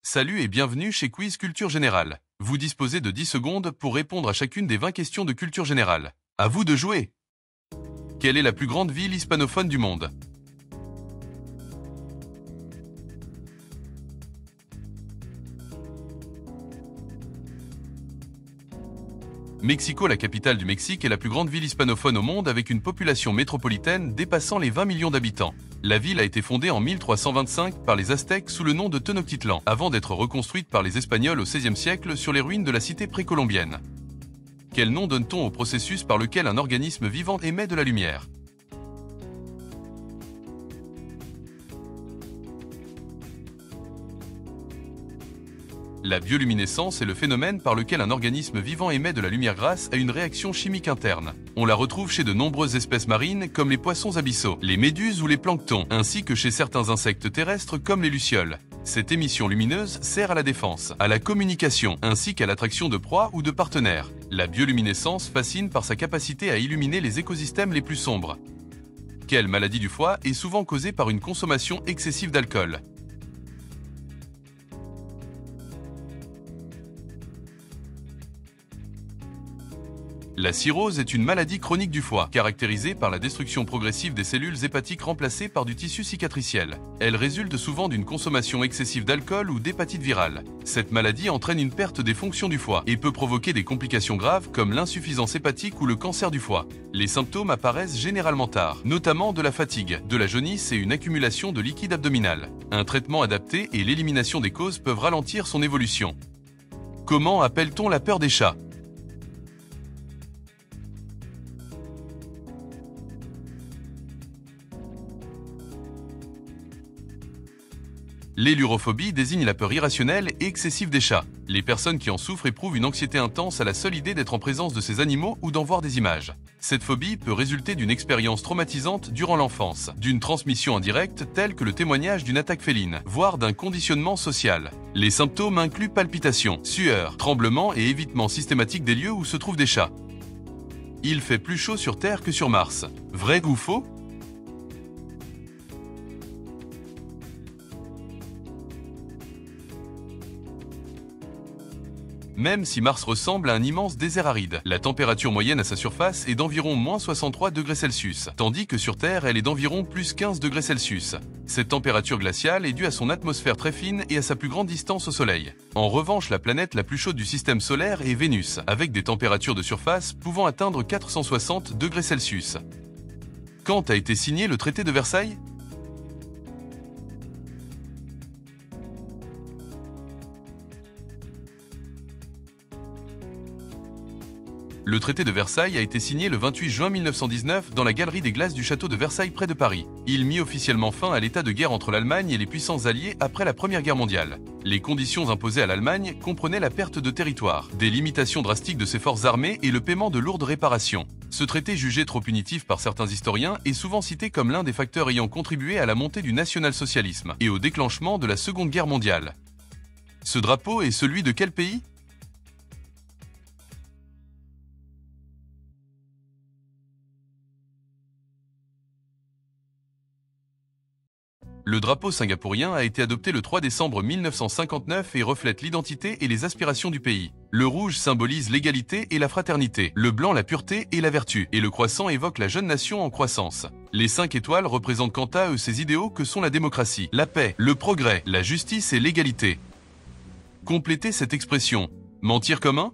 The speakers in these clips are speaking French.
Salut et bienvenue chez Quiz Culture Générale. Vous disposez de 10 secondes pour répondre à chacune des 20 questions de culture générale. À vous de jouer. Quelle est la plus grande ville hispanophone du monde? Mexico, la capitale du Mexique, est la plus grande ville hispanophone au monde avec une population métropolitaine dépassant les 20 millions d'habitants. La ville a été fondée en 1325 par les Aztèques sous le nom de Tenochtitlan, avant d'être reconstruite par les Espagnols au XVIe siècle sur les ruines de la cité précolombienne. Quel nom donne-t-on au processus par lequel un organisme vivant émet de la lumière? La bioluminescence est le phénomène par lequel un organisme vivant émet de la lumière grâce à une réaction chimique interne. On la retrouve chez de nombreuses espèces marines comme les poissons abyssaux, les méduses ou les planctons, ainsi que chez certains insectes terrestres comme les lucioles. Cette émission lumineuse sert à la défense, à la communication, ainsi qu'à l'attraction de proies ou de partenaires. La bioluminescence fascine par sa capacité à illuminer les écosystèmes les plus sombres. Quelle maladie du foie est souvent causée par une consommation excessive d'alcool? La cirrhose est une maladie chronique du foie, caractérisée par la destruction progressive des cellules hépatiques remplacées par du tissu cicatriciel. Elle résulte souvent d'une consommation excessive d'alcool ou d'hépatite virale. Cette maladie entraîne une perte des fonctions du foie et peut provoquer des complications graves comme l'insuffisance hépatique ou le cancer du foie. Les symptômes apparaissent généralement tard, notamment de la fatigue, de la jaunisse et une accumulation de liquide abdominal. Un traitement adapté et l'élimination des causes peuvent ralentir son évolution. Comment appelle-t-on la peur des chats? L'élurophobie désigne la peur irrationnelle et excessive des chats. Les personnes qui en souffrent éprouvent une anxiété intense à la seule idée d'être en présence de ces animaux ou d'en voir des images. Cette phobie peut résulter d'une expérience traumatisante durant l'enfance, d'une transmission indirecte telle que le témoignage d'une attaque féline, voire d'un conditionnement social. Les symptômes incluent palpitations, sueur, tremblements et évitement systématique des lieux où se trouvent des chats. Il fait plus chaud sur Terre que sur Mars. Vrai ou faux? Même si Mars ressemble à un immense désert aride, la température moyenne à sa surface est d'environ -63°C, tandis que sur Terre, elle est d'environ +15°C. Cette température glaciale est due à son atmosphère très fine et à sa plus grande distance au Soleil. En revanche, la planète la plus chaude du système solaire est Vénus, avec des températures de surface pouvant atteindre 460°C. Quand a été signé le traité de Versailles? Le traité de Versailles a été signé le 28 juin 1919 dans la galerie des glaces du château de Versailles près de Paris. Il mit officiellement fin à l'état de guerre entre l'Allemagne et les puissances alliées après la Première Guerre mondiale. Les conditions imposées à l'Allemagne comprenaient la perte de territoire, des limitations drastiques de ses forces armées et le paiement de lourdes réparations. Ce traité, jugé trop punitif par certains historiens, est souvent cité comme l'un des facteurs ayant contribué à la montée du national-socialisme et au déclenchement de la Seconde Guerre mondiale. Ce drapeau est celui de quel pays? Le drapeau singapourien a été adopté le 3 décembre 1959 et reflète l'identité et les aspirations du pays. Le rouge symbolise l'égalité et la fraternité, le blanc la pureté et la vertu, et le croissant évoque la jeune nation en croissance. Les 5 étoiles représentent quant à eux ces idéaux que sont la démocratie, la paix, le progrès, la justice et l'égalité. Complétez cette expression. Mentir comme un?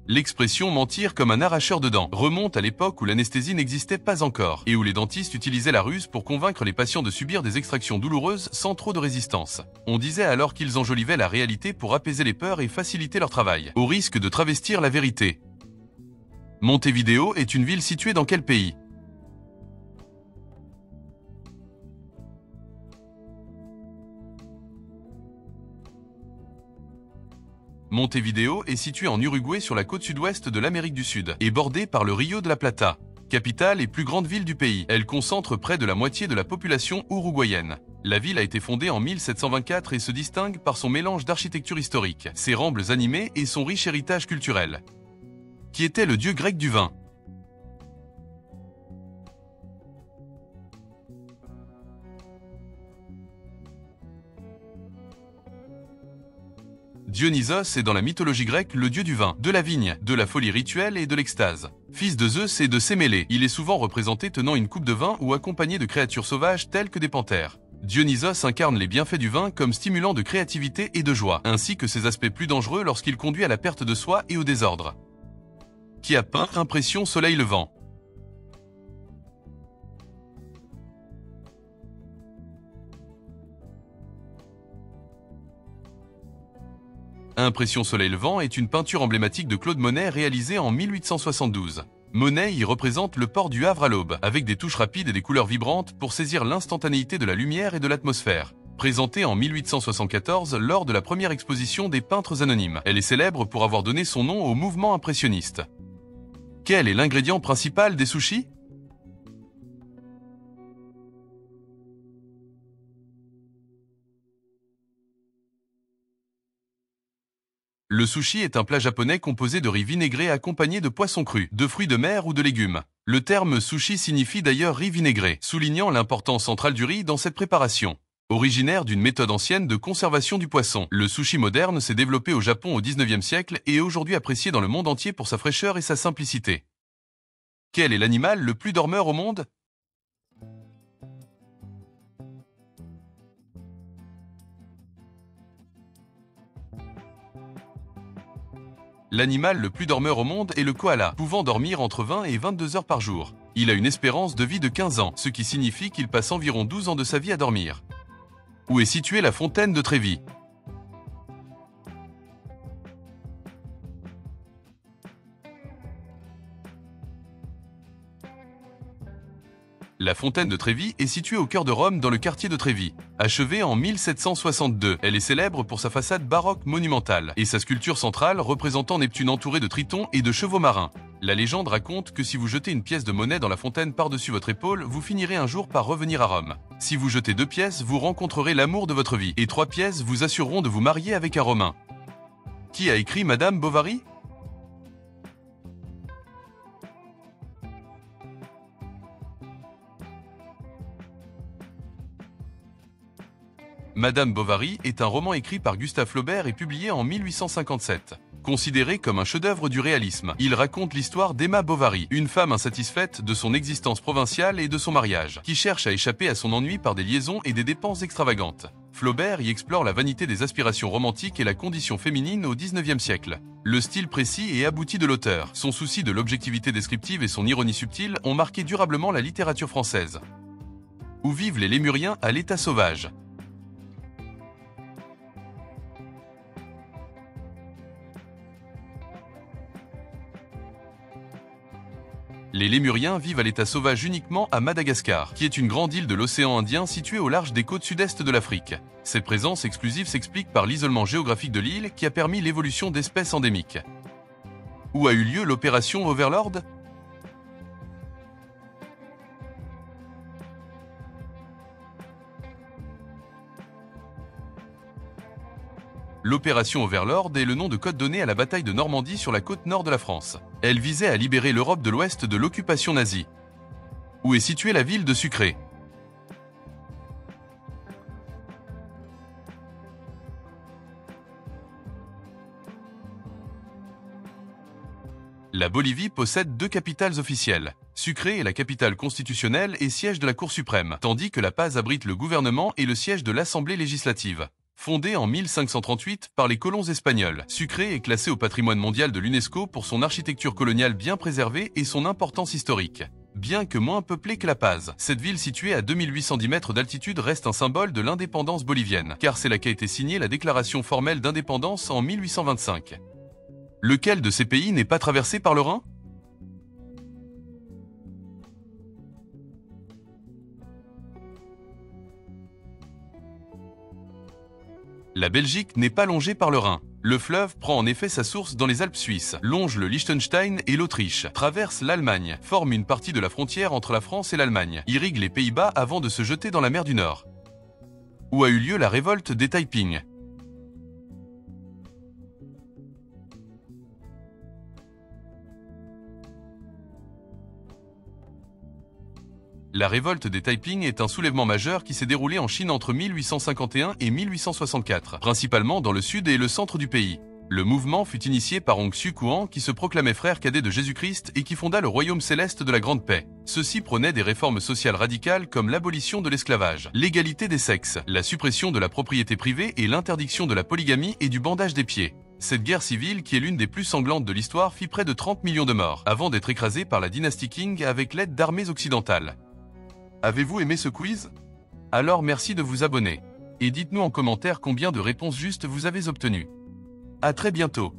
L'expression « mentir comme un arracheur de dents » remonte à l'époque où l'anesthésie n'existait pas encore et où les dentistes utilisaient la ruse pour convaincre les patients de subir des extractions douloureuses sans trop de résistance. On disait alors qu'ils enjolivaient la réalité pour apaiser les peurs et faciliter leur travail, au risque de travestir la vérité. Montevideo est une ville située dans quel pays? Montevideo est située en Uruguay sur la côte sud-ouest de l'Amérique du Sud et bordée par le Rio de la Plata. Capitale et plus grande ville du pays, elle concentre près de la moitié de la population uruguayenne. La ville a été fondée en 1724 et se distingue par son mélange d'architecture historique, ses rembles animés et son riche héritage culturel. Qui était le dieu grec du vin? Dionysos est dans la mythologie grecque le dieu du vin, de la vigne, de la folie rituelle et de l'extase. Fils de Zeus et de Sémélé, il est souvent représenté tenant une coupe de vin ou accompagné de créatures sauvages telles que des panthères. Dionysos incarne les bienfaits du vin comme stimulant de créativité et de joie, ainsi que ses aspects plus dangereux lorsqu'il conduit à la perte de soi et au désordre. Qui a peint Impression Soleil Levant? Impression Soleil Levant est une peinture emblématique de Claude Monet réalisée en 1872. Monet y représente le port du Havre à l'aube, avec des touches rapides et des couleurs vibrantes pour saisir l'instantanéité de la lumière et de l'atmosphère. Présentée en 1874 lors de la première exposition des peintres anonymes, elle est célèbre pour avoir donné son nom au mouvement impressionniste. Quel est l'ingrédient principal des sushis? Le sushi est un plat japonais composé de riz vinaigré accompagné de poissons crus, de fruits de mer ou de légumes. Le terme sushi signifie d'ailleurs riz vinaigré, soulignant l'importance centrale du riz dans cette préparation. Originaire d'une méthode ancienne de conservation du poisson, le sushi moderne s'est développé au Japon au XIXe siècle et est aujourd'hui apprécié dans le monde entier pour sa fraîcheur et sa simplicité. Quel est l'animal le plus dormeur au monde? L'animal le plus dormeur au monde est le koala, pouvant dormir entre 20 et 22 heures par jour. Il a une espérance de vie de 15 ans, ce qui signifie qu'il passe environ 12 ans de sa vie à dormir. Où est située la fontaine de Trévi? La fontaine de Trévi est située au cœur de Rome dans le quartier de Trévi. Achevée en 1762, elle est célèbre pour sa façade baroque monumentale et sa sculpture centrale représentant Neptune entouré de tritons et de chevaux marins. La légende raconte que si vous jetez une pièce de monnaie dans la fontaine par-dessus votre épaule, vous finirez un jour par revenir à Rome. Si vous jetez 2 pièces, vous rencontrerez l'amour de votre vie et 3 pièces vous assureront de vous marier avec un Romain. Qui a écrit Madame Bovary? Madame Bovary est un roman écrit par Gustave Flaubert et publié en 1857. Considéré comme un chef-d'œuvre du réalisme, il raconte l'histoire d'Emma Bovary, une femme insatisfaite de son existence provinciale et de son mariage, qui cherche à échapper à son ennui par des liaisons et des dépenses extravagantes. Flaubert y explore la vanité des aspirations romantiques et la condition féminine au XIXe siècle. Le style précis et abouti de l'auteur, son souci de l'objectivité descriptive et son ironie subtile ont marqué durablement la littérature française. Où vivent les lémuriens à l'état sauvage? Les lémuriens vivent à l'état sauvage uniquement à Madagascar, qui est une grande île de l'océan Indien située au large des côtes sud-est de l'Afrique. Cette présence exclusive s'explique par l'isolement géographique de l'île qui a permis l'évolution d'espèces endémiques. Où a eu lieu l'opération Overlord? L'opération Overlord est le nom de code donné à la bataille de Normandie sur la côte nord de la France. Elle visait à libérer l'Europe de l'Ouest de l'occupation nazie. Où est située la ville de Sucré? La Bolivie possède 2 capitales officielles. Sucré est la capitale constitutionnelle et siège de la Cour suprême, tandis que La Paz abrite le gouvernement et le siège de l'Assemblée législative. Fondée en 1538 par les colons espagnols, Sucré est classé au patrimoine mondial de l'UNESCO pour son architecture coloniale bien préservée et son importance historique. Bien que moins peuplée que La Paz, cette ville située à 2810 mètres d'altitude reste un symbole de l'indépendance bolivienne, car c'est là qu'a été signée la déclaration formelle d'indépendance en 1825. Lequel de ces pays n'est pas traversé par le Rhin? La Belgique n'est pas longée par le Rhin. Le fleuve prend en effet sa source dans les Alpes suisses, longe le Liechtenstein et l'Autriche, traverse l'Allemagne, forme une partie de la frontière entre la France et l'Allemagne, irrigue les Pays-Bas avant de se jeter dans la mer du Nord. Où a eu lieu la révolte des Taiping? La révolte des Taiping est un soulèvement majeur qui s'est déroulé en Chine entre 1851 et 1864, principalement dans le sud et le centre du pays. Le mouvement fut initié par Hong Xiuquan qui se proclamait frère cadet de Jésus-Christ et qui fonda le royaume céleste de la Grande Paix. Ceux-ci prônaient des réformes sociales radicales comme l'abolition de l'esclavage, l'égalité des sexes, la suppression de la propriété privée et l'interdiction de la polygamie et du bandage des pieds. Cette guerre civile, qui est l'une des plus sanglantes de l'histoire, fit près de 30 millions de morts, avant d'être écrasée par la dynastie Qing avec l'aide d'armées occidentales. Avez-vous aimé ce quiz? Alors merci de vous abonner. Et dites-nous en commentaire combien de réponses justes vous avez obtenues. À très bientôt.